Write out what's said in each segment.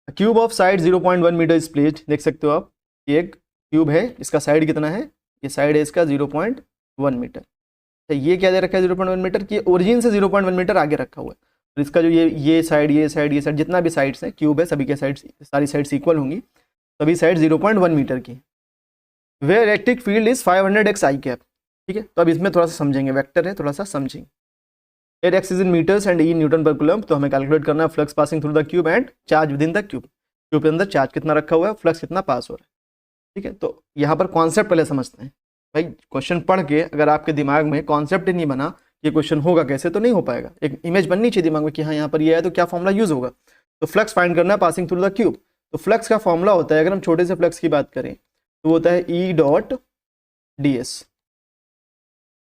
Cube of side 0.1 metre is placed, देख सकते हो आप, ये एक क्यूब है, इसका साइड कितना है, ये साइड है इसका 0.1 मीटर। तो ये क्या दे रखा है 0.1 मीटर की ओरिजिन से 0.1 मीटर आगे रखा हुआ है। और इसका जो ये साइड ये साइड ये साइड जितना भी साइड्स हैं क्यूब है, सभी के साइड्स सारी साइड्स इक्वल होंगी, सभी साइड 0.1 मीटर की। वे electric field is 500x I cap, ठीक है। तो अब इसमें थोड़ा सा समझेंगे, वेक्टर है, थोड़ा सा समझेंगे। At x is in metres and E newton per coulomb, तो हमें कैलकुलेट करना है flux passing through the cube and charge within the cube. Cube के अंदर चार्ज कितना रखा हुआ है, फ्लक्स कितना पास हो रहा है, ठीक है। तो यहाँ पर कॉन्सेप्ट पहले समझते हैं भाई। क्वेश्चन पढ़ के अगर आपके दिमाग में कॉन्सेप्ट ही नहीं बना ये क्वेश्चन होगा कैसे, तो नहीं हो पाएगा। एक इमेज बननी चाहिए दिमाग में कि हाँ यहाँ पर ये है तो क्या फॉर्मूला यूज होगा। तो फ्लक्स फाइंड करना है पासिंग थ्रू द क्यूब। तो फ्लक्स का फॉर्मूला होता है, अगर हम छोटे से फ्लक्स की बात करें तो होता है E dot D S.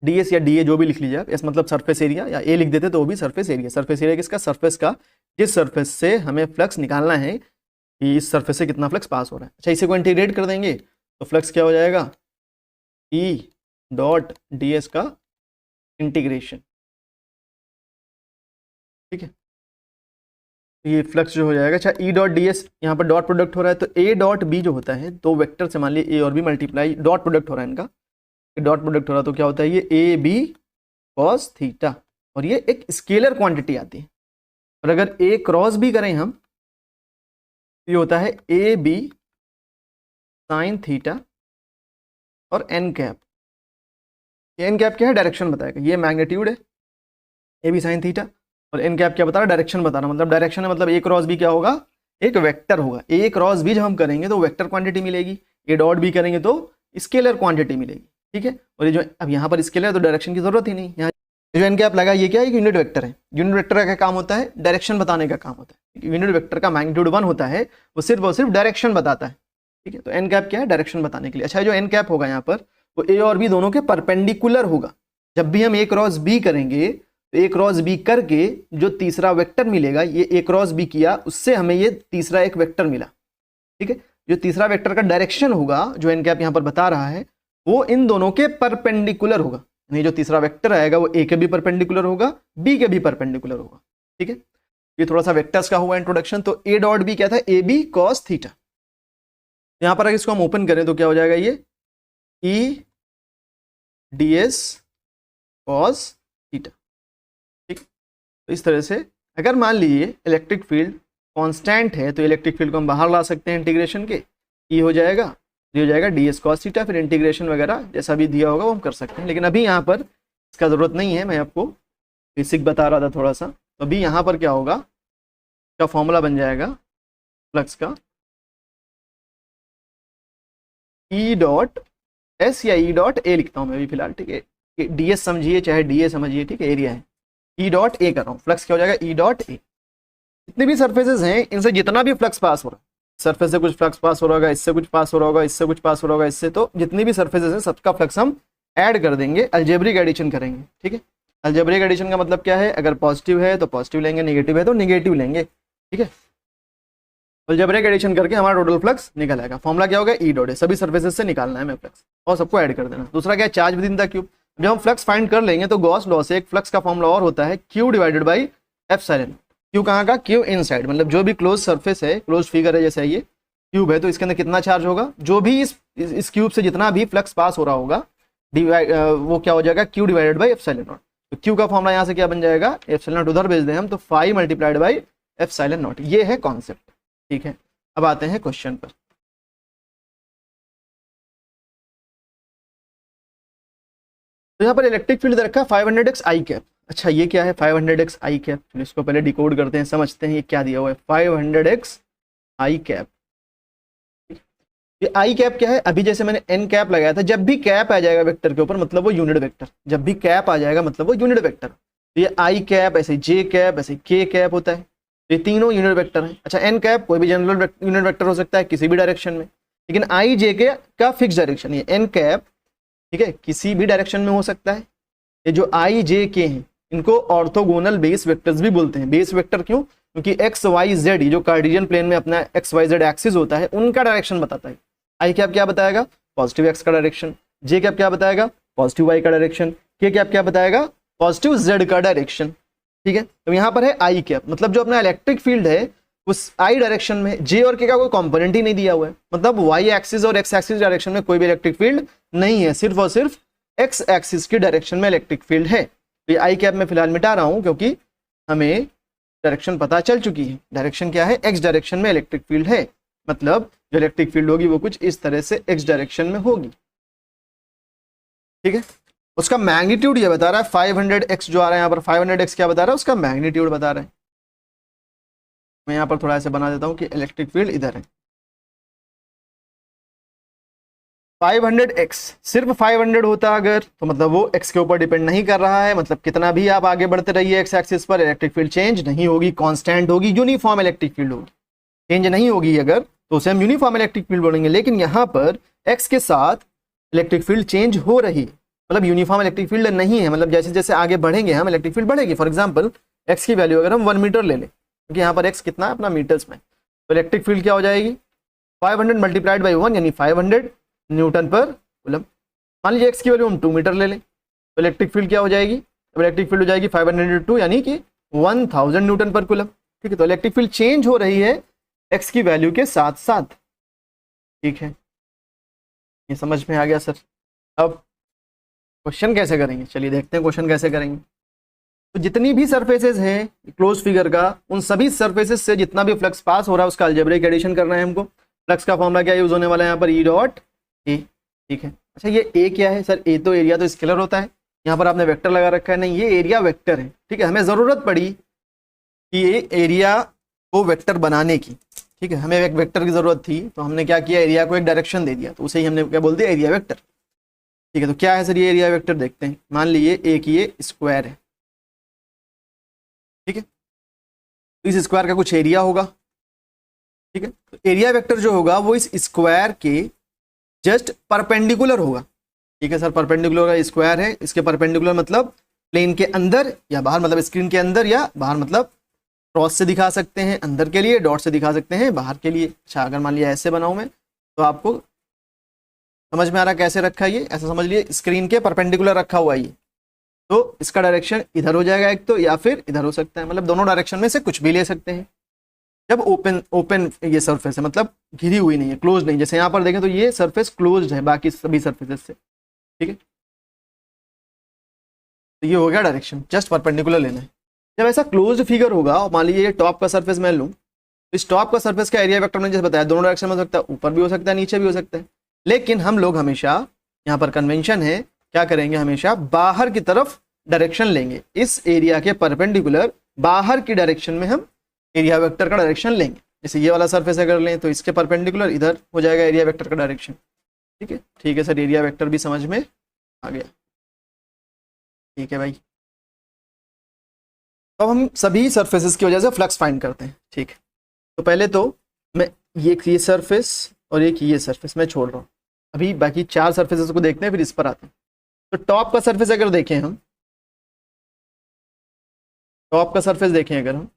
D S या डी ए जो भी लिख लीजिए आप, एस मतलब सरफेस एरिया, या ए लिख देते तो वो भी सरफेस एरिया। सरफेस एरिया किसका, सरफेस का, जिस सरफेस से हमें फ्लक्स निकालना है कि इस सरफेस से कितना फ्लक्स पास हो रहा है। अच्छा, इसे को इंटीग्रेट कर देंगे तो फ्लक्स क्या हो जाएगा, ई डॉट डी एस का इंटीग्रेशन, ठीक है। ये फ्लक्स जो हो जाएगा, अच्छा ई डॉट डी एस, यहाँ पर डॉट प्रोडक्ट हो रहा है तो ए डॉट बी जो होता है, दो वेक्टर से मान लीजिए ए और बी मल्टीप्लाई, डॉट प्रोडक्ट हो रहा है इनका, डॉट प्रोडक्ट हो रहा है तो क्या होता है ये ए बी कॉस थीटा, और ये एक स्केलर क्वांटिटी आती है। और अगर ए क्रॉस भी करें हम तो ये होता है ए बी साइन थीटा और एन कैप। एन कैप क्या है, डायरेक्शन बताएगा, ये मैग्नीट्यूड है ए बी साइन थीटा, और एन कैप क्या बता रहा है, डायरेक्शन बता रहा है। मतलब डायरेक्शन है, मतलब ए क्रॉस बी क्या होगा, एक वेक्टर होगा। ए क्रॉस बी जब हम करेंगे तो वेक्टर क्वांटिटी मिलेगी, ए डॉट बी करेंगे तो स्केलर क्वांटिटी मिलेगी, ठीक है। और ये जो अब यहाँ पर स्केलर है तो डायरेक्शन की जरूरत ही नहीं। यहाँ जो एन कैप लगा ये क्या है, यूनिट वेक्टर है। यूनिट वेक्टर का क्या काम होता है, डायरेक्शन बताने का काम होता है। यूनिट वेक्टर का मैग्नीट्यूड 1 होता है, वो सिर्फ डायरेक्शन बताता है, ठीक है। तो एन कैप क्या है, डायरेक्शन बताने के लिए। अच्छा, जो एन कैप होगा यहाँ पर वो ए और बी दोनों के परपेंडिकुलर होगा। जब भी हम ए क्रॉस बी करेंगे तो ए क्रॉस बी करके जो तीसरा वेक्टर मिलेगा, ये ए क्रॉस बी किया उससे हमें ये तीसरा एक वेक्टर मिला, ठीक है। जो तीसरा वेक्टर का डायरेक्शन होगा जो एन कैप यहाँ पर बता रहा है वो इन दोनों के परपेंडिकुलर होगा। यानी जो तीसरा वेक्टर आएगा वो ए के भी परपेंडिकुलर होगा, बी के भी परपेंडिकुलर होगा, ठीक है। ये थोड़ा सा वेक्टर्स का हुआ इंट्रोडक्शन। तो ए डॉट बी क्या था, ए बी कॉस थीटा। यहाँ पर अगर इसको हम ओपन करें तो क्या हो जाएगा, ये E D S cos theta, ठीक। तो इस तरह से अगर मान लीजिए इलेक्ट्रिक फील्ड कांस्टेंट है तो इलेक्ट्रिक फील्ड को हम बाहर ला सकते हैं इंटीग्रेशन के, ई हो जाएगा, ये हो जाएगा डी एस कॉस थीटा, फिर इंटीग्रेशन वगैरह जैसा भी दिया होगा वो हम कर सकते हैं। लेकिन अभी यहाँ पर इसका ज़रूरत नहीं है, मैं आपको बेसिक बता रहा था थोड़ा सा। तो अभी यहाँ पर क्या होगा, क्या फॉर्मूला बन जाएगा फ्लक्स का, ई डॉट एस या ई डॉट ए लिखता हूँ मैं अभी फिलहाल, ठीक है। डी एस समझिए चाहे डी ए समझिए, ठीक है, एरिया है। ई डॉट ए कर रहा हूँ, फ्लक्स क्या हो जाएगा, ई डॉट ए। जितने भी सर्फेसेस हैं इनसे जितना भी फ्लक्स पास हो रहा है, सरफेस से कुछ फ्लक्स पास हो रहा होगा, इससे कुछ पास हो रहा होगा, इससे कुछ पास हो रहा होगा, इससे, तो जितनी भी सर्फेसेस हैं सबका फ्लक्स हम ऐड कर देंगे, अलजेब्रिक एडिशन करेंगे, ठीक है। अलजेब्रिक एडिशन का मतलब क्या है, अगर पॉजिटिव है तो पॉजिटिव लेंगे, नेगेटिव है तो नेगेटिव लेंगे, ठीक है। अलजेब्रिक एडिशन करके हमारा टोटल फ्लक्स निकल आएगा। फॉर्मूला क्या होगा, ई डॉट है, सभी सर्फेसेस से निकालना है हमें फ्लक्स और सबको ऐड कर देना। दूसरा क्या है, charge within the cube. जब हम फ्लक्स फाइंड कर लेंगे तो गॉस लॉ से एक फ्लक्स का फॉर्मूला और होता है, Q divided by epsilon. Q कहाँ का, क्यू इनसाइड, मतलब जो भी क्लोज सरफेस है, क्लोज फिगर है, जैसे ये क्यूब है तो इसके अंदर कितना चार्ज होगा, जो भी इस क्यूब से जितना भी फ्लक्स पास हो रहा होगा वो क्या हो जाएगा, Q divided by epsilon naught. तो क्यू का फॉर्मूला यहाँ से क्या बन जाएगा, एप्सिलॉन नॉट उधर भेज दें हम तो 5 मल्टीप्लाइड बाई एप्सिलॉन नॉट। ये है कॉन्सेप्ट, ठीक है। अब आते हैं क्वेश्चन पर। तो यहाँ पर इलेक्ट्रिक फील्ड रखा 500x आई कैप। अच्छा, ये क्या है 500x आई कैप, चलिए इसको पहले डिकोड करते हैं, समझते हैं ये क्या दिया हुआ है। 500x आई कैप, ये आई कैप क्या है, अभी जैसे मैंने एन कैप लगाया था, जब भी कैप आ जाएगा वेक्टर के ऊपर मतलब वो यूनिट वेक्टर, जब भी कैप आ जाएगा मतलब वो यूनिट वेक्टर। तो ये आई कैप, ऐसे जे कैप, ऐसे के कैप होता है, ये तीनों यूनिट वेक्टर हैं। अच्छा, एन कैप कोई भी जनरल यूनिट वेक्टर हो सकता है किसी भी डायरेक्शन में, लेकिन आई जे के का फिक्स डायरेक्शन है। एन कैप, ठीक है, किसी भी डायरेक्शन में हो सकता है। ये जो आई जे के हैं इनको ऑर्थोगोनल बेस वेक्टर्स भी बोलते हैं। बेस वेक्टर क्यों, क्योंकि एक्स वाई जेड, ये जो कार्टेशियन प्लेन में अपना एक्स वाई जेड एक्सिस होता है उनका डायरेक्शन बताता है। आई कैप क्या बताएगा, पॉजिटिव एक्स का डायरेक्शन। जे कैप क्या बताएगा, पॉजिटिव वाई का डायरेक्शन। के कैप क्या बताएगा, पॉजिटिव जेड का डायरेक्शन, ठीक है। तो यहाँ पर है आई कैप, मतलब जो अपना इलेक्ट्रिक फील्ड है उस आई डायरेक्शन में जे और के का कोई कंपोनेंट ही नहीं दिया हुआ है, मतलब वाई एक्सिस और एक्स एक्सिस डायरेक्शन में कोई भी इलेक्ट्रिक फील्ड नहीं है, सिर्फ और सिर्फ एक्स एक्सिस की डायरेक्शन में इलेक्ट्रिक फील्ड है। तो ये आई कैप में फिलहाल मिटा रहा हूं क्योंकि हमें डायरेक्शन पता चल चुकी है। डायरेक्शन क्या है, एक्स डायरेक्शन में इलेक्ट्रिक फील्ड है, मतलब जो इलेक्ट्रिक फील्ड होगी वो कुछ इस तरह से एक्स डायरेक्शन में होगी। ठीक है, उसका मैग्नीट्यूड ये बता रहा है 500x जो आ रहा है यहाँ पर, 500x क्या बता रहा है, उसका मैग्नीट्यूड बता रहा है। मैं यहाँ पर थोड़ा ऐसे बना देता हूँ कि इलेक्ट्रिक फील्ड इधर है। 500x सिर्फ 500 होता अगर तो मतलब वो x के ऊपर डिपेंड नहीं कर रहा है, मतलब कितना भी आप आगे बढ़ते रहिए x एक्सिस पर, इलेक्ट्रिक फील्ड चेंज नहीं होगी, कांस्टेंट होगी, यूनिफॉर्म इलेक्ट्रिक फील्ड होगी। चेंज नहीं होगी अगर तो उसे हम यूनिफॉर्म इलेक्ट्रिक फील्ड बोलेंगे। लेकिन यहाँ पर x के साथ इलेक्ट्रिक फील्ड चेंज हो रही है, मतलब यूनिफॉर्म इलेक्ट्रिक फील्ड नहीं है, मतलब जैसे जैसे आगे बढ़ेंगे हम इलेक्ट्रिक फील्ड बढ़ेगी। फॉर एग्जाम्पल x की वैल्यू अगर हम 1 मीटर ले लें, क्योंकि यहाँ पर x कितना है अपना मीटर्स में, तो इलेक्ट्रिक फील्ड क्या हो जाएगी 500 मल्टीप्लाइड बाई 1 यानी 500 न्यूटन पर कूलम। मान लीजिए x की वैल्यू हम 2 मीटर ले लें तो इलेक्ट्रिक फील्ड क्या हो जाएगी, इलेक्ट्रिक फील्ड हो जाएगी 502 यानी कि 1000 न्यूटन पर कूलम। ठीक है, तो इलेक्ट्रिक फील्ड चेंज हो रही है x की वैल्यू के साथ साथ। ठीक है, ये समझ में आ गया सर। अब क्वेश्चन कैसे करेंगे, चलिए देखते हैं क्वेश्चन कैसे करेंगे। तो जितनी भी सरफेसेस हैं क्लोज फिगर का, उन सभी सरफेसेस से जितना भी फ्लक्स पास हो रहा है उसका अलजेब्रिक एडिशन करना है हमको। फ्लक्स का फॉर्मूला क्या यूज होने वाला है यहाँ पर, ई डॉट ए। ठीक है, अच्छा ये ए क्या है सर, ए तो एरिया तो स्केलर होता है, यहाँ पर आपने वेक्टर लगा रखा है, नहीं ये एरिया वेक्टर है। ठीक है, हमें जरूरत पड़ी कि ये एरिया को वेक्टर बनाने की। ठीक है, हमें एक वेक्टर की जरूरत थी तो हमने क्या किया, एरिया को एक डायरेक्शन दे दिया, तो उसे ही हमने क्या बोल दिया, एरिया वेक्टर। ठीक है, तो क्या है सर ये एरिया वेक्टर, देखते हैं। मान लीजिए एक ये स्क्वायर है, ठीक है, तो इस स्क्वायर का कुछ एरिया होगा। ठीक है, तो एरिया वेक्टर जो होगा वो इस स्क्वायर के जस्ट परपेंडिकुलर होगा। ठीक है सर, परपेंडिकुलर का स्क्वायर है, इसके परपेंडिकुलर मतलब प्लेन के अंदर या बाहर, मतलब स्क्रीन के अंदर या बाहर, मतलब क्रॉस से दिखा सकते हैं अंदर के लिए, डॉट से दिखा सकते हैं बाहर के लिए। अच्छा अगर मान लिया ऐसे बनाऊं मैं तो आपको समझ में आ रहा कैसे रखा है, ये ऐसा समझ लिए स्क्रीन के परपेंडिकुलर रखा हुआ है ये, तो इसका डायरेक्शन इधर हो जाएगा एक तो, या फिर इधर हो सकता है, मतलब दोनों डायरेक्शन में से कुछ भी ले सकते हैं। जब ओपन ओपन ये सरफेस है, मतलब घिरी हुई नहीं है, क्लोज नहीं, जैसे यहाँ पर देखें तो ये सरफेस क्लोज्ड है बाकी सभी सरफेसेस से। ठीक है, तो ये हो गया डायरेक्शन, जस्ट परपेंडिकुलर लेना है। जब ऐसा क्लोज्ड फिगर होगा, मान लीजिए टॉप का सरफेस मैं लूँ, इस टॉप का सरफेस का एरिया वेक्टर मैंने जैसे बताया दोनों डायरेक्शन में हो सकता है, ऊपर भी हो सकता है नीचे भी हो सकता है। लेकिन हम लोग हमेशा यहाँ पर कन्वेंशन है क्या करेंगे, हमेशा बाहर की तरफ डायरेक्शन लेंगे, इस एरिया के परपेंडिकुलर बाहर की डायरेक्शन में हम एरिया वेक्टर का डायरेक्शन लेंगे। जैसे ये वाला सरफेस अगर लें तो इसके परपेंडिकुलर इधर हो जाएगा एरिया वेक्टर का डायरेक्शन। ठीक है सर, एरिया वेक्टर भी समझ में आ गया। ठीक है भाई, अब हम सभी सरफेसेस की वजह से फ्लक्स फाइंड करते हैं। ठीक है, तो पहले तो मैं ये सरफेस और एक ये सरफेस मैं छोड़ रहा हूँ, अभी बाकी 4 सरफेसेस को देखते हैं फिर इस पर आते हैं। तो टॉप का सरफेस अगर देखें हम, टॉप का सरफेस देखें अगर हम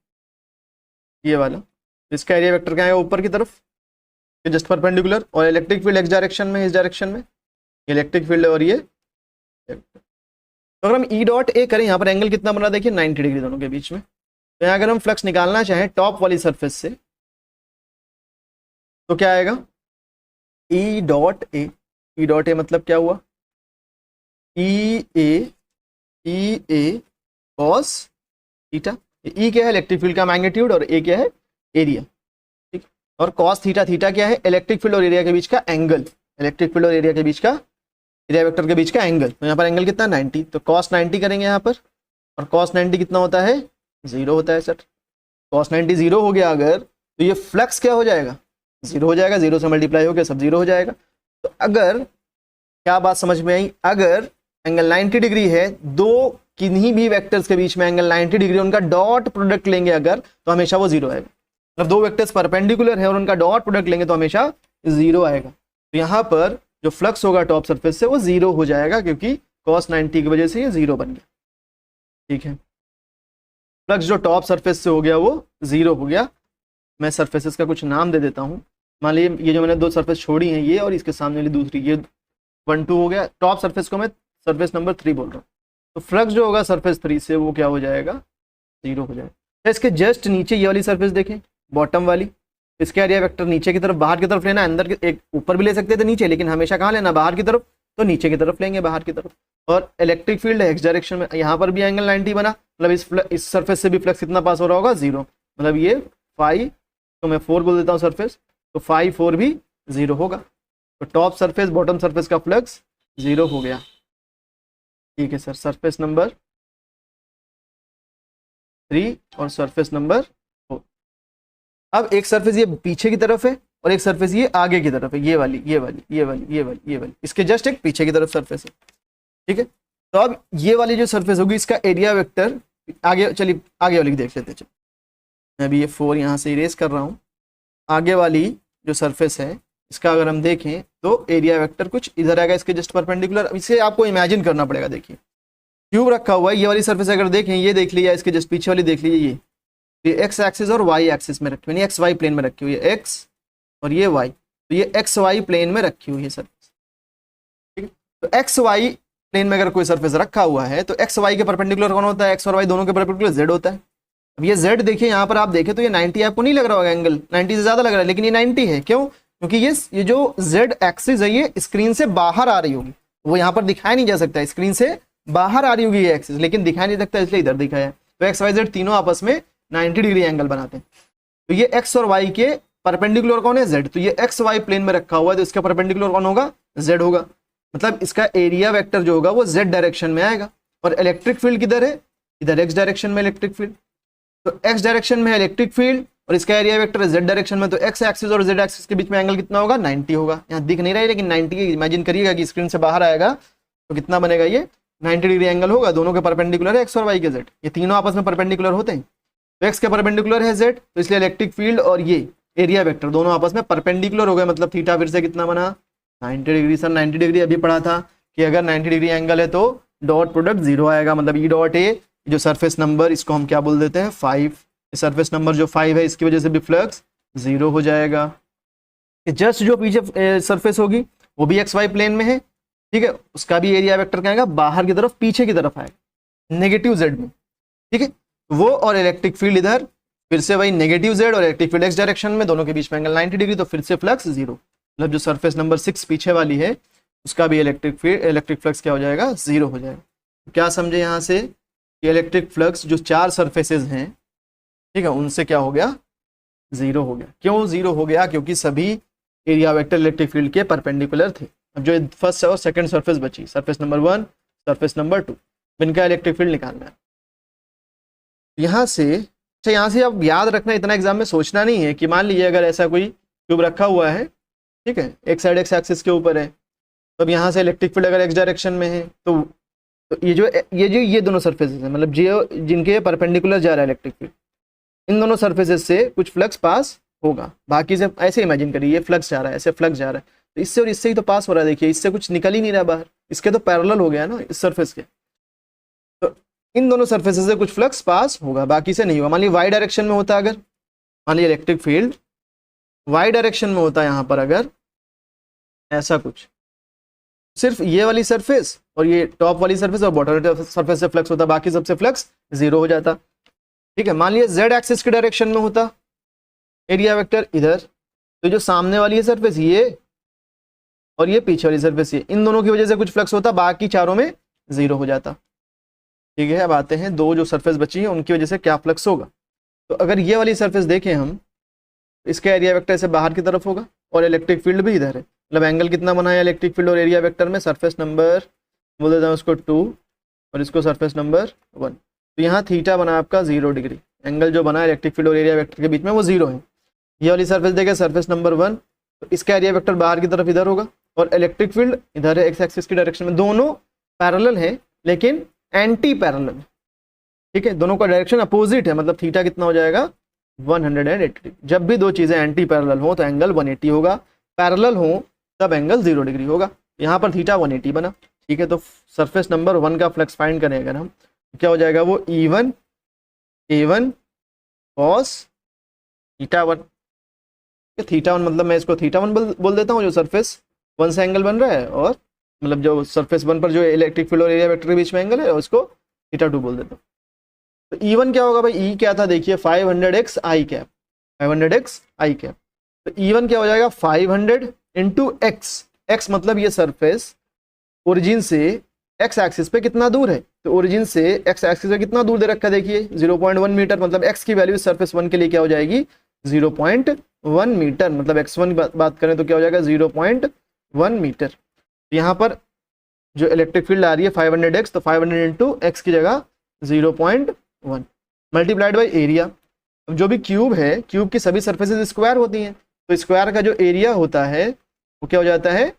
ये वाला, तो इसका एरिया वेक्टर क्या है, ऊपर की तरफ जस्ट परपेंडिकुलर, और इलेक्ट्रिक फील्ड एक्स डायरेक्शन में, इस डायरेक्शन में इलेक्ट्रिक फील्ड, और ये तो अगर हम ई डॉट ए करें, यहाँ पर एंगल कितना बन रहा है देखिए 90 डिग्री दोनों के बीच में। तो यहाँ अगर हम फ्लक्स निकालना चाहें टॉप वाली सरफेस से तो क्या आएगा, E dot A. E dot A मतलब क्या हुआ, ई ए कॉस थीटा। ई क्या है, इलेक्ट्रिक फील्ड का मैग्नीट्यूड, और ए क्या है, एरिया। ठीक, और कॉस थीटा, थीटा क्या है, इलेक्ट्रिक फील्ड और एरिया के बीच का एंगल, इलेक्ट्रिक फील्ड और एरिया के बीच का, एरिया वेक्टर के बीच का एंगल। तो यहाँ पर एंगल कितना 90, तो कॉस 90 करेंगे यहाँ पर, और कॉस 90 कितना होता है, 0 होता है सर। कॉस 90 0 हो गया अगर, तो ये फ्लक्स क्या हो जाएगा, 0 हो जाएगा, 0 से मल्टीप्लाई हो गया सब 0 हो जाएगा। तो अगर, क्या बात समझ में आई, अगर एंगल 90 डिग्री है, दो किन्हीं भी वेक्टर्स के बीच में एंगल 90 डिग्री, उनका डॉट प्रोडक्ट लेंगे अगर, तो हमेशा वो 0 आएगा। मतलब दो वेक्टर्स परपेंडिकुलर है और उनका डॉट प्रोडक्ट लेंगे तो हमेशा 0 आएगा। तो यहाँ पर जो फ्लक्स होगा टॉप सरफेस से वो 0 हो जाएगा, क्योंकि cos 90 की वजह से ये 0 बन गया। ठीक है, फ्लक्स जो टॉप सरफेस से हो गया वो 0 हो गया। मैं सरफेसेस का कुछ नाम दे देता हूँ। मान लीजिए ये जो मैंने 2 सरफेस छोड़ी हैं, ये और इसके सामने वाली दूसरी, ये 1 2 हो गया। टॉप सरफेस को मैं सरफेस नंबर 3 बोल रहा हूँ, तो फ्लक्स जो होगा सरफेस 3 से वो क्या हो जाएगा, 0 हो जाएगा। इसके जस्ट नीचे ये वाली सरफेस देखें, बॉटम वाली, इसका एरिया वेक्टर नीचे की तरफ बाहर की तरफ लेना, अंदर के एक ऊपर भी ले सकते थे नीचे, लेकिन हमेशा कहाँ लेना, बाहर की तरफ, तो नीचे की तरफ लेंगे बाहर की तरफ। और इलेक्ट्रिक फील्ड एक्स डायरेक्शन में, यहाँ पर भी एंगल 90 बना, मतलब इस सरफेस से भी फ्लक्स कितना पास हो रहा होगा, 0, मतलब ये 5, तो मैं 4 बोल देता हूँ सरफेस, तो 5 4 भी 0 होगा। तो टॉप सरफेस बॉटम सरफेस का फ्लक्स 0 हो गया। ठीक है सर, सरफेस नंबर 3 और सरफेस नंबर 4। अब एक सरफेस ये पीछे की तरफ है और एक सरफेस ये आगे की तरफ है, ये वाली ये वाली ये वाली ये वाली ये वाली, इसके जस्ट एक पीछे की तरफ सरफेस है। ठीक है, तो अब ये वाली जो सरफेस होगी इसका एरिया वेक्टर, आगे चलिए आगे वाली देख लेते हैं। चलिए मैं अभी ये 4 यहाँ से इरेज कर रहा हूँ। आगे वाली जो सरफेस है इसका अगर हम देखें तो एरिया वेक्टर कुछ इधर आएगा, इसके जस्ट परपेंडिकुलर। इसे आपको इमेजिन करना पड़ेगा। देखिए क्यूब रखा हुआ है, ये वाली सरफेस अगर देखें, ये देख लीजिए, इसके जस्ट पीछे वाली देख लीजिए, ये एक्स एक्सिस और वाई एक्सिस में रखी हुई है, एक्स वाई प्लेन में रखी हुई है, एक्स और ये वाई, तो ये एक्स वाई प्लेन में रखी हुई है सरफेस। ठीक है, तो एक्स वाई प्लेन में अगर कोई सरफेस रखा हुआ है तो एक्स वाई के परपेंडिकुलर कौन होता है, एक्स और वाई दोनों के परपेंडिकुलर जेड होता है। अब ये जेड देखिए यहाँ पर आप देखें तो ये 90 आपको नहीं लग रहा होगा, एंगल 90 से ज्यादा लग रहा है, लेकिन ये 90 है। क्यों? क्योंकि ये जो जेड एक्सिस है ये स्क्रीन से बाहर आ रही होगी, वो यहाँ पर दिखाया नहीं जा सकता, स्क्रीन से बाहर आ रही होगी ये एक्सिस, लेकिन दिखाई नहीं सकता, इसलिए इधर दिखाया है। तो एक्स वाई जेड तीनों आपस में 90 डिग्री एंगल बनाते हैं। तो ये एक्स और वाई के परपेंडिकुलर कौन है, जेड, तो ये एक्स वाई प्लेन में रखा हुआ है, तो इसका परपेंडिकुलर कौन होगा, जेड होगा। मतलब इसका एरिया वेक्टर जो होगा वो जेड डायरेक्शन में आएगा। और इलेक्ट्रिक फील्ड किधर है, इधर एक्स डायरेक्शन में इलेक्ट्रिक फील्ड, तो एक्स डायरेक्शन में इलेक्ट्रिक फील्ड और इसका एरिया वेक्टर है जेड डायरेक्शन में, तो एक्स एक्सिस और जेड एक्सिस के बीच में एंगल कितना होगा, 90 होगा। यहाँ दिख नहीं रहा है लेकिन 90 इमेजिन करिएगा कि स्क्रीन से बाहर आएगा तो कितना बनेगा, ये 90 डिग्री एंगल होगा। दोनों के परपेंडिकुलर है एक्स और वाई के जेड, ये तीनों आपस में परपेंडिकुलर होते हैं। तो एक्स के परपेंडिकुलर है जेड, तो इसलिए इलेक्ट्रिक फील्ड और ये एरिया वेक्टर दोनों आपस में परपेंडिकुलर हो गए, मतलब थीटा फिर से कितना बना, 90 डिग्री। सर 90 डिग्री अभी पढ़ा था कि अगर 90 डिग्री एंगल है तो डॉट प्रोडक्ट 0 आएगा, मतलब ई डॉट ए जो सरफेस नंबर, इसको हम क्या बोल देते हैं, 5। सरफेस नंबर जो 5 है इसकी वजह से भी फ्लक्स 0 हो जाएगा। जस्ट जो पीछे सरफेस होगी वो भी एक्स वाई प्लेन में है, ठीक है, उसका भी एरिया वेक्टर क्या आएगा, बाहर की तरफ पीछे की तरफ आएगा, नेगेटिव जेड में। ठीक है, वो और इलेक्ट्रिक फील्ड इधर फिर से वही नेगेटिव जेड और इलेक्ट्रिक फील्ड एक्स डायरेक्शन में, दोनों के बीच में एंगल 90 डिग्री, तो फिर से फ्लक्स 0। मतलब जो सरफेस नंबर 6 पीछे वाली है उसका भी इलेक्ट्रिक फ्लक्स क्या हो जाएगा, 0 हो जाएगा। क्या समझे यहाँ से कि इलेक्ट्रिक फ्लक्स जो 4 सरफेसेज हैं, ठीक है, उनसे क्या हो गया, 0 हो गया। क्यों 0 हो गया? क्योंकि सभी एरिया वेक्टर इलेक्ट्रिक फील्ड के परपेंडिकुलर थे। अब जो फर्स्ट और सेकंड सरफेस बची, सरफेस नंबर 1, सरफेस नंबर 2, इनका इलेक्ट्रिक फील्ड निकालना है। यहाँ से अच्छा, यहाँ से अब याद रखना, इतना एग्जाम में सोचना नहीं है कि मान लीजिए अगर ऐसा कोई क्यूब रखा हुआ है, ठीक है, एक साइड एक्स एक्सिस के ऊपर है, तो अब यहाँ से इलेक्ट्रिक फील्ड अगर एक्स डायरेक्शन में है तो ये दोनों सरफेसेस हैं, मतलब जो जिनके परपेंडिकुलर जा रहा है इलेक्ट्रिक फील्ड, इन दोनों सरफेसेस से कुछ फ्लक्स पास होगा। बाकी से ऐसे इमेजिन करिए, ये फ्लक्स जा रहा है, ऐसे फ्लक्स जा रहा है, तो इससे और इससे ही तो पास हो रहा है। देखिए इससे कुछ निकल ही नहीं रहा बाहर, इसके तो पैरेलल हो गया ना इस सरफेस के, तो इन दोनों सरफेसेस से कुछ फ्लक्स पास होगा, बाकी से नहीं होगा। मान लीजिए वाई डायरेक्शन में होता, अगर मान लीजिए इलेक्ट्रिक फील्ड वाई डायरेक्शन में होता यहाँ पर, अगर ऐसा कुछ, सिर्फ ये वाली सरफेस और ये टॉप वाली सरफेस और बॉटम सरफेस से फ्लक्स होता, बाकी सबसे फ्लक्स 0 हो जाता। ठीक है, मान लीजिए जेड एक्सिस के डायरेक्शन में होता एरिया वेक्टर इधर, तो जो सामने वाली है सरफेस ये और ये पीछे वाली सरफेस ये, इन दोनों की वजह से कुछ फ्लक्स होता, बाकी चारों में 0 हो जाता। ठीक है, अब आते हैं दो जो सरफेस बची है उनकी वजह से क्या फ्लक्स होगा। तो अगर ये वाली सरफेस देखें हम, इसका एरिया वेक्टर से बाहर की तरफ होगा और इलेक्ट्रिक फील्ड भी इधर है, मतलब एंगल कितना बना है इलेक्ट्रिक फील्ड और एरिया वेक्टर में, सरफेस नंबर बोल देता हूँ उसको 2 और इसको सरफेस नंबर 1। तो यहाँ थीटा बना आपका 0 डिग्री, एंगल जो बना है इलेक्ट्रिक फील्ड और एरिया वेक्टर के बीच में वो 0 है। ये वाली सरफेस देखें सरफेस नंबर 1, तो इसका एरिया वेक्टर बाहर की तरफ इधर होगा और इलेक्ट्रिक फील्ड इधर है एक्स एक्सिस की डायरेक्शन में। दोनों पैरेलल है लेकिन एंटी पैरेलल, ठीक है, दोनों का डायरेक्शन अपोजिट है, मतलब थीटा कितना हो जाएगा 180। जब भी दो चीज़ें एंटी पैरेलल हो तो एंगल 180 होगा, पैरेलल हो तब एंगल 0 डिग्री होगा। यहाँ पर थीटा 180 बना। ठीक है, तो सरफेस नंबर 1 का फ्लक्स फाइंड करें अगर हम, क्या हो जाएगा वो E1 A1 cos theta 1। Theta 1 मतलब मैं इसको थीटा 1 बोल देता हूँ, जो सरफेस 1 से एंगल बन रहा है, और मतलब जो सरफेस 1 पर जो इलेक्ट्रिक फील्ड और एरिया वेक्टर के बीच में एंगल है उसको थीटा 2 बोल देता हूँ। तो E1 क्या होगा भाई, E क्या था देखिए 500x i cap, 500x I cap. तो E1 क्या हो जाएगा 500 इंटू एक्स, एक्स मतलब ये सरफेस ओरिजिन से एक्स एक्सिस पे कितना दूर है, तो ओरिजिन से एक्स एक्सिस पे कितना दूर दे रखा है देखिए 0.1 मीटर, मतलब एक्स की वैल्यू सरफेस 1 के लिए क्या हो जाएगी 0.1 मीटर, मतलब x1 बात करें तो क्या हो जाएगा 0.1 मीटर। यहाँ पर जो इलेक्ट्रिक फील्ड आ रही है 500x, तो 500 इंटू एक्स की जगह 0.1 मल्टीप्लाइड बाई एरिया। अब जो भी क्यूब है, क्यूब की सभी सरफेसेस स्क्वायर होती हैं, तो स्क्वायर का जो एरिया होता है वो क्या हो जाता है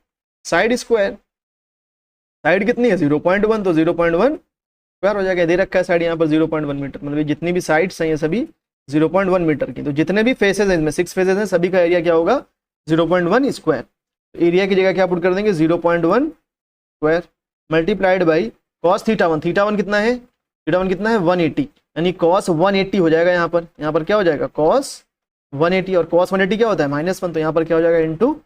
साइड स्क्वायर। साइड कितनी है 0.1, तो 0.1 स्क्वायर हो जाएगा, दे रखा है साइड यहाँ पर 0.1 मीटर, मतलब जितनी भी साइड्स हैं ये सभी 0.1 मीटर की, तो जितने भी फेसेस हैं इनमें 6 फेसेस हैं, सभी का एरिया क्या होगा 0.1 स्क्वायर। तो एरिया की जगह क्या पुट कर देंगे 0.1 square multiplied by cos theta one, theta one कितना है 180, यानी कॉस 180 हो जाएगा यहाँ पर क्या हो जाएगा कॉस 180, और कॉस 180 क्या होता है -1, तो यहाँ पर क्या हो जाएगा इंटू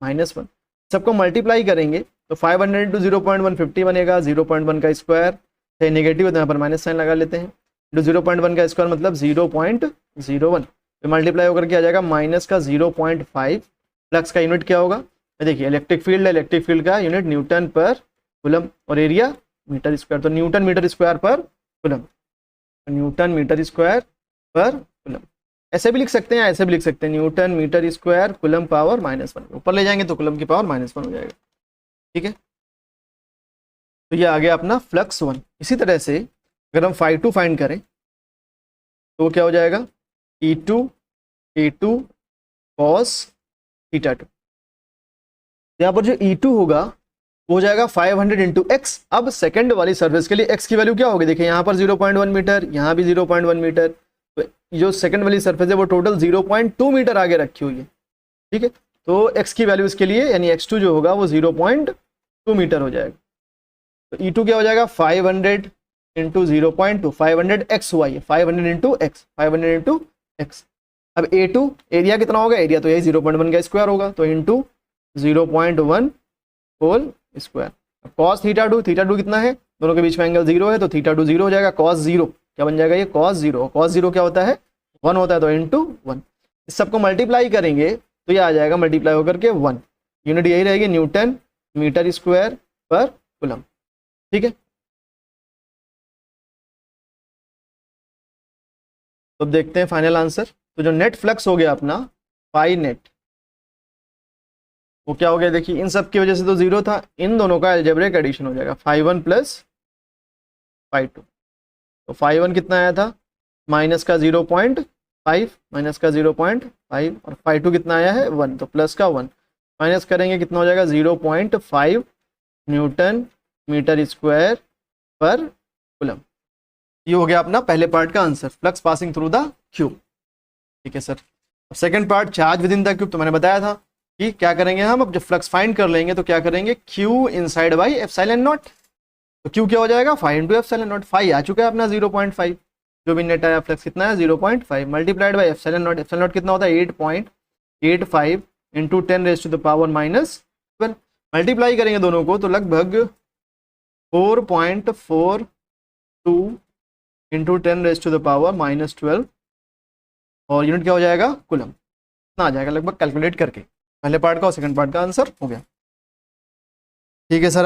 -1। सबको मल्टीप्लाई करेंगे तो 500 इंटू 0.1 50 बनेगा, 0.1 का स्क्वायर है नेगेटिव, तो यहाँ पर माइनस साइन लगा लेते हैं, इंटू 0.1 का स्क्वायर मतलब 0.01, तो मल्टीप्लाई होकर के आ जाएगा माइनस का 0.5, प्लस का यूनिट क्या होगा देखिए इलेक्ट्रिक फील्ड है, इलेक्ट्रिक फील्ड का यूनिट न्यूटन पर कूलम, और एरिया मीटर स्क्वायर, तो न्यूटन मीटर स्क्वायर पर कूलम, न्यूटन मीटर स्क्वायर पर कूलम। ऐसे भी लिख सकते हैं, ऐसे भी लिख सकते हैं, newton metre square coulomb power -1, ऊपर ले जाएंगे तो कूलम की पावर -1 हो जाएगा, ठीक है। तो ये आ गया अपना फ्लक्स 1। इसी तरह से अगर हम φ2 फाइंड करें तो क्या हो जाएगा E2 cos θ2। यहाँ पर जो E2 होगा वो हो जाएगा 500 इंटू एक्स। अब सेकंड वाली सर्विस के लिए एक्स की वैल्यू क्या होगी, देखिए यहाँ पर 0.1 मीटर, यहाँ भी 0.1 मीटर, तो जो सेकंड वाली सर्फेस है वो टोटल 0.2 मीटर आगे रखी हुई है, ठीक है। तो एक्स की वैल्यू इसके लिए यानी x2 जो होगा वो 0.2 मीटर हो जाएगा। तो E2 क्या हो जाएगा 500 इंटू 0.2, 500 एक्स हुआ ये 500 इंटू एक्स, 500 इंटू एक्स। अब A2 एरिया कितना होगा, एरिया तो यही 0.1 का स्क्वायर होगा, तो इंटू 0.1 होल स्क्वायर। कॉस θ2 कितना है, दोनों के बीच में एंगल 0 है, तो θ2 0 हो जाएगा, कॉस 0 क्या बन जाएगा ये कॉस 0, कॉस 0 क्या होता है 1 होता है, तो इंटू 1। इस सबको मल्टीप्लाई करेंगे तो ये आ जाएगा मल्टीप्लाई होकर के 1, यूनिट यही रहेगी न्यूटन मीटर स्क्वायर पर कूलम, ठीक है। तो अब देखते हैं फाइनल आंसर। तो जो नेट फ्लक्स हो गया अपना फाई नेट, वो क्या हो गया देखिए, इन सब की वजह से तो 0 था, इन दोनों का अलजेब्रिक एडिशन हो जाएगा φ1 प्लस φ2। तो φ1 कितना आया था माइनस का 0.5, माइनस का 0.5, और φ2 कितना आया है 1, तो प्लस का 1, माइनस करेंगे कितना हो जाएगा 0.5 न्यूटन मीटर स्क्वायर पर कूलम। ये हो गया अपना पहले पार्ट का answer, flux passing through the cube, ठीक है सर। अब second part charge within the cube, तो मैंने बताया था कि क्या करेंगे हम, अब जब फ्लक्स फाइंड कर लेंगे तो क्या करेंगे Q inside by epsilon naught, तो Q क्या हो जाएगा phi into epsilon naught, phi आ चुका है अपना 0.5, जो भी नेट आया फ्लक्स कितना है 0.5 मल्टीप्लाइड बाई एप्सिलॉन नॉट कितना होता है 8.85 into 10 raise to the power -12, multiply करेंगे दोनों को तो लगभग 4.42 into 10 raise to the power -12, और यूनिट क्या हो जाएगा कूलम, इतना आ जाएगा लगभग कैलकुलेट करके। पहले पार्ट का और सेकंड पार्ट का आंसर हो गया, ठीक है सर।